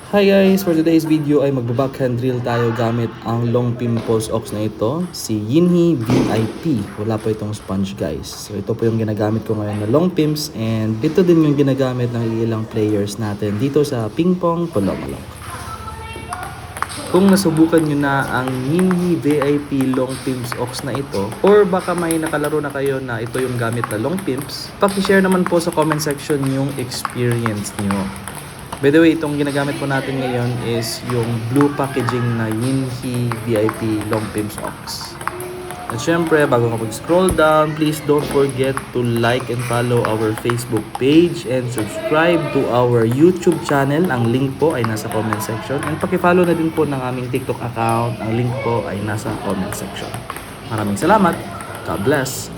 Hi guys! For today's video ay magba-backhand drill tayo gamit ang long pimples ox na ito, si Yinhe VIP. Wala po itong sponge guys. So ito po yung ginagamit ko ngayon na long pimps and ito din yung ginagamit ng ilang players natin dito sa Ping Pong Polomalok. Kung nasubukan nyo na ang Yinhe VIP long pimps ox na ito or baka may nakalaro na kayo na ito yung gamit na long pimps, paki-share naman po sa comment section yung experience nyo. By the way, itong ginagamit po natin ngayon is yung blue packaging na Yinhe VIP Long Pimps Ox. At syempre, bago ka mag-scroll down, please don't forget to like and follow our Facebook page and subscribe to our YouTube channel. Ang link po ay nasa comment section. And paki-follow na din po ng aming TikTok account. Ang link po ay nasa comment section. Maraming salamat. God bless.